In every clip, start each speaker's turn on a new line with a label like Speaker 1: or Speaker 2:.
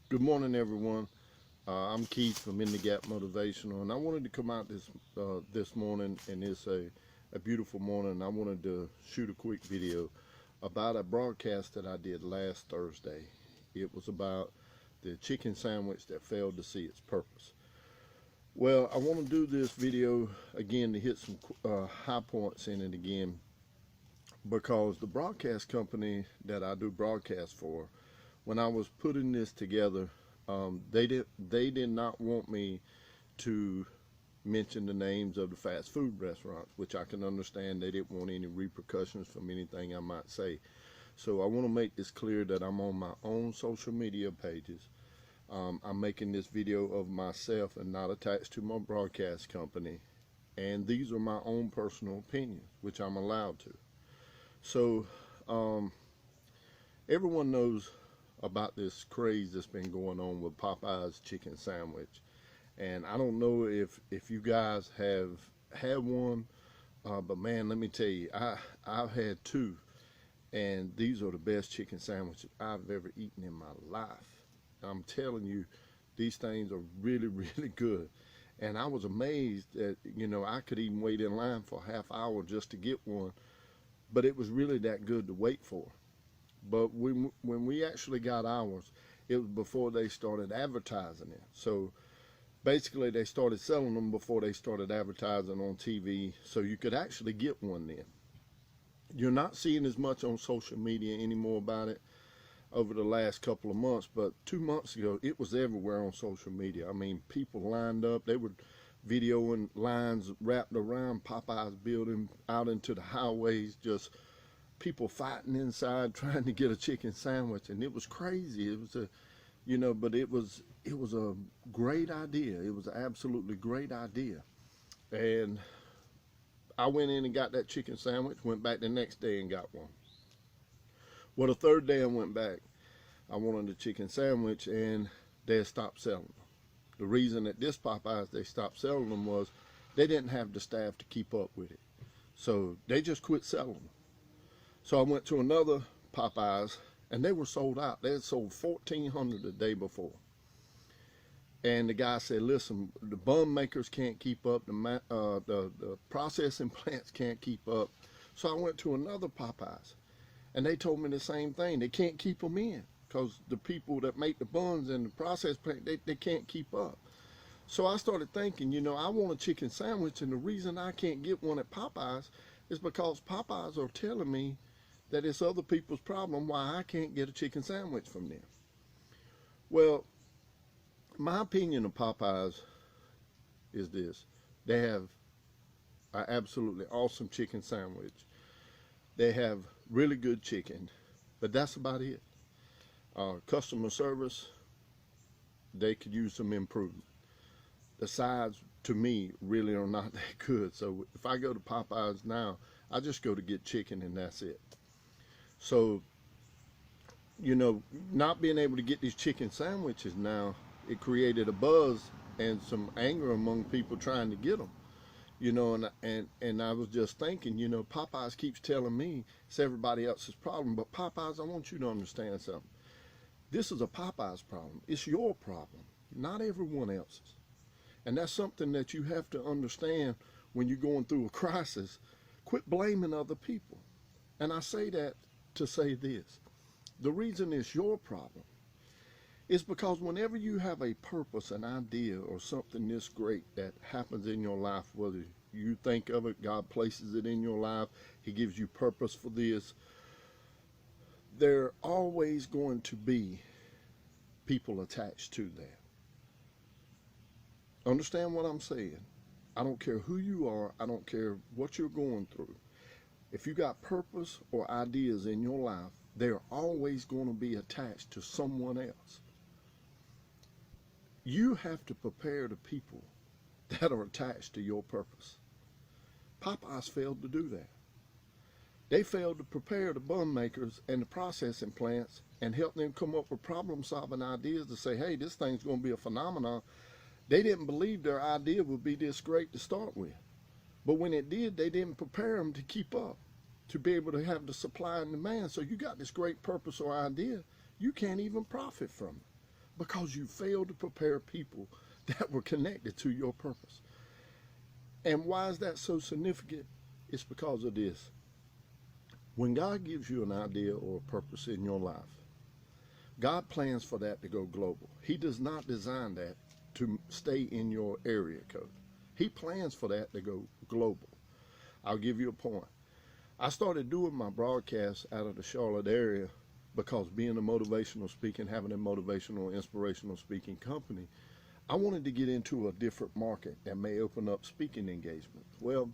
Speaker 1: Good morning, everyone. I'm Keith from In the Gap Motivational, and I wanted to come out this morning, and it's a beautiful morning. I wanted to shoot a quick video about a broadcast that I did last Thursday. It was about the chicken sandwich that failed to see its purpose. Well, I want to do this video again to hit some high points in it again, because the broadcast company that I do broadcast for, when I was putting this together, they did not want me to mention the names of the fast food restaurants, which I can understand. They didn't want any repercussions from anything I might say. So I want to make this clear that I'm on my own social media pages. I'm making this video of myself and not attached to my broadcast company. And these are my own personal opinions, which I'm allowed to. So everyone knows about this craze that's been going on with Popeye's chicken sandwich. And I don't know if you guys have had one, but man, let me tell you, I've had two, and these are the best chicken sandwiches I've ever eaten in my life. I'm telling you, these things are really, really good. And I was amazed that, I could even wait in line for a half hour just to get one, but it was really that good to wait for. But when we actually got ours, it was before they started advertising it. So basically they started selling them before they started advertising on TV, so you could actually get one then. You're not seeing as much on social media anymore about it over the last couple of months, but 2 months ago it was everywhere on social media. I mean, people lined up. They were videoing lines wrapped around Popeye's building out into the highways, just people fighting inside trying to get a chicken sandwich. And it was crazy. It was but it was a great idea. It was an absolutely great idea. And I went in and got that chicken sandwich, went back the next day and got one. Well, the third day I went back, I wanted a chicken sandwich, and they had stopped selling them. The reason at this Popeyes they stopped selling them was they didn't have the staff to keep up with it. So they just quit selling them. So I went to another Popeyes, and they were sold out. They had sold 1,400 the day before. And the guy said, listen, the bun makers can't keep up, the processing plants can't keep up. So I went to another Popeyes, and they told me the same thing. They can't keep them in because the people that make the buns and the process plant, they can't keep up. So I started thinking, I want a chicken sandwich, and the reason I can't get one at Popeyes is because Popeyes are telling me that it's other people's problem why I can't get a chicken sandwich from them. Well, my opinion of Popeyes is this. They have an absolutely awesome chicken sandwich. They have really good chicken, but that's about it. Customer service, they could use some improvement. The sides, to me, really are not that good. So if I go to Popeyes now, I just go to get chicken and that's it. So, not being able to get these chicken sandwiches now, it created a buzz and some anger among people trying to get them. And I was just thinking, Popeyes keeps telling me it's everybody else's problem, but Popeyes, I want you to understand something. This is a Popeyes problem. It's your problem, not everyone else's. And that's something that you have to understand when you're going through a crisis. Quit blaming other people. And I say that to say this. The reason it's your problem is because whenever you have a purpose, an idea, or something this great that happens in your life, whether you think of it, God places it in your life, He gives you purpose for this, there are always going to be people attached to that. Understand what I'm saying? I don't care who you are. I don't care what you're going through. If you got purpose or ideas in your life, they're always going to be attached to someone else. You have to prepare the people that are attached to your purpose. Popeyes failed to do that. They failed to prepare the bun makers and the processing plants and help them come up with problem-solving ideas to say, hey, this thing's going to be a phenomenon. They didn't believe their idea would be this great to start with. But when it did, they didn't prepare them to keep up, to be able to have the supply and demand. So you got this great purpose or idea, you can't even profit from it. because you failed to prepare people that were connected to your purpose. And why is that so significant? It's because of this. When God gives you an idea or a purpose in your life, God plans for that to go global. He does not design that to stay in your area code. He plans for that to go global. I'll give you a point. I started doing my broadcasts out of the Charlotte area because being a motivational speaker and having a motivational, inspirational speaking company, I wanted to get into a different market that may open up speaking engagements. Well,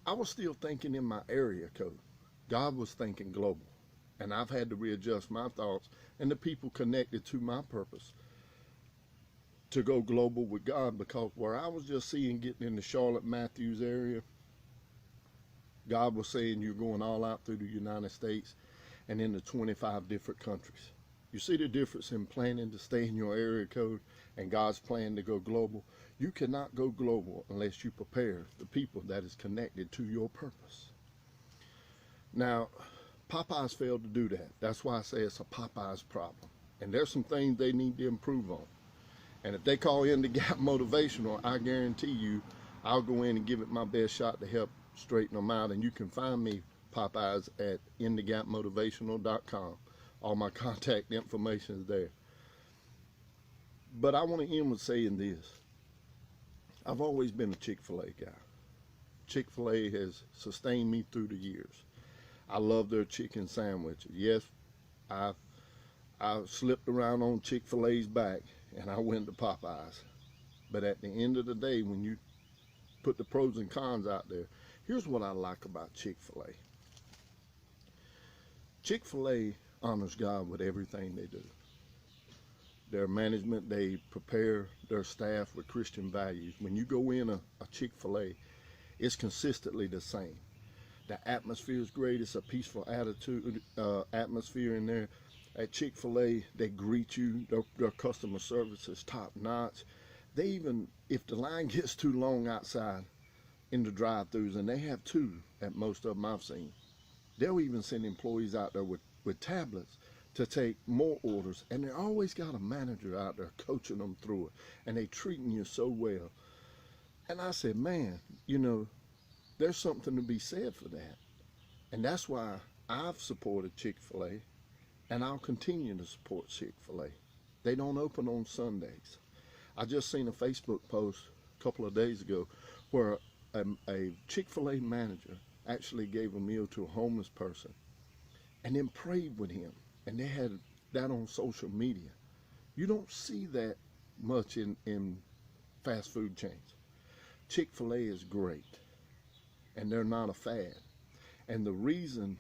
Speaker 1: I was still thinking in my area code. God was thinking global. And I've had to readjust my thoughts and the people connected to my purpose to go global with God, because where I was just seeing getting in the Charlotte Matthews area, God was saying you're going all out through the United States and into 25 different countries. You see the difference in planning to stay in your area code and God's plan to go global? You cannot go global unless you prepare the people that is connected to your purpose. Now, Popeye's failed to do that. That's why I say it's a Popeye's problem. And there's some things they need to improve on. And if they call in the Gap Motivational, I guarantee you I'll go in and give it my best shot to help straighten them out. And you can find me, Popeyes, at inthegapmotivational.com. All my contact information is there. But I want to end with saying this. I've always been a Chick-fil-A guy. Chick-fil-A has sustained me through the years. I love their chicken sandwich. Yes, I slipped around on Chick-fil-A's back and I went to Popeyes. But at the end of the day, when you put the pros and cons out there, here's what I like about Chick-fil-A. Chick-fil-A honors God with everything they do. Their management, they prepare their staff with Christian values. When you go in a Chick-fil-A, it's consistently the same. The atmosphere is great. It's a peaceful atmosphere in there. At Chick-fil-A, they greet you. Their customer service is top notch. They even, if the line gets too long outside in the drive-thrus, and they have two at most of them I've seen, they'll even send employees out there with tablets to take more orders. And they always got a manager out there coaching them through it. And they treating you so well. And I said, man, you know, there's something to be said for that. And that's why I've supported Chick-fil-A, and I'll continue to support Chick-fil-A. They don't open on Sundays. I just seen a Facebook post a couple of days ago where a Chick-fil-A manager actually gave a meal to a homeless person and then prayed with him. And they had that on social media. You don't see that much in fast food chains. Chick-fil-A is great. And they're not a fad. And the reason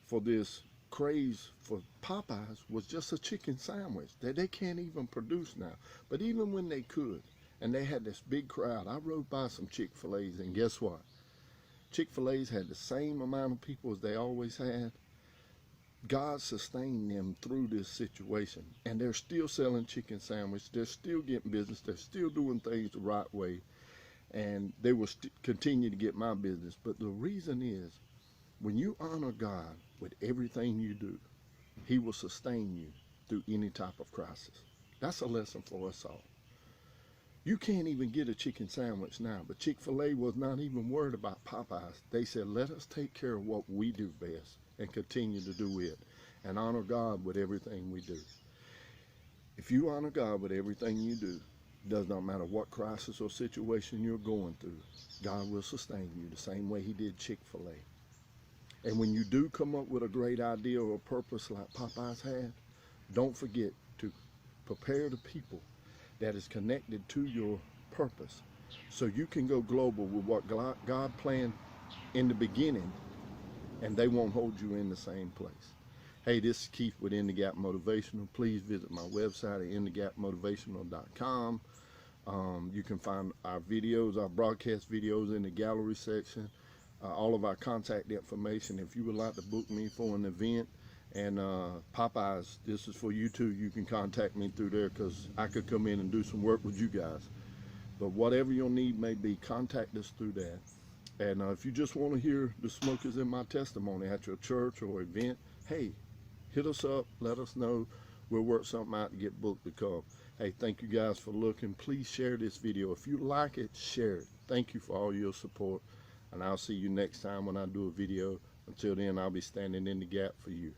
Speaker 1: for this craze for Popeyes was just a chicken sandwich that they can't even produce now. But even when they could, and they had this big crowd, I rode by some Chick-fil-A's, and guess what? Chick-fil-A's had the same amount of people as they always had. God sustained them through this situation, and they're still selling chicken sandwiches. They're still getting business. They're still doing things the right way. And they will continue to get my business. But the reason is, when you honor God with everything you do, he will sustain you through any type of crisis. That's a lesson for us all. You can't even get a chicken sandwich now, but Chick-fil-A was not even worried about Popeyes. They said, let us take care of what we do best and continue to do it and honor God with everything we do. If you honor God with everything you do, does not matter what crisis or situation you're going through, God will sustain you the same way he did Chick-fil-A. And when you do come up with a great idea or a purpose like Popeyes had, don't forget to prepare the people that is connected to your purpose so you can go global with what God planned in the beginning, and they won't hold you in the same place. Hey, this is Keith with In the Gap Motivational. Please visit my website at inthegapmotivational.com. You can find our videos, our broadcast videos in the gallery section, all of our contact information. If you would like to book me for an event, and Popeyes, this is for you too. You can contact me through there because I could come in and do some work with you guys. But whatever your need may be, contact us through that. And if you just want to hear the smoke is in my testimony at your church or event, hey, hit us up, let us know. We'll work something out to get booked to come. Hey, thank you guys for looking. Please share this video. If you like it, share it. Thank you for all your support, and I'll see you next time when I do a video. Until then, I'll be standing in the gap for you.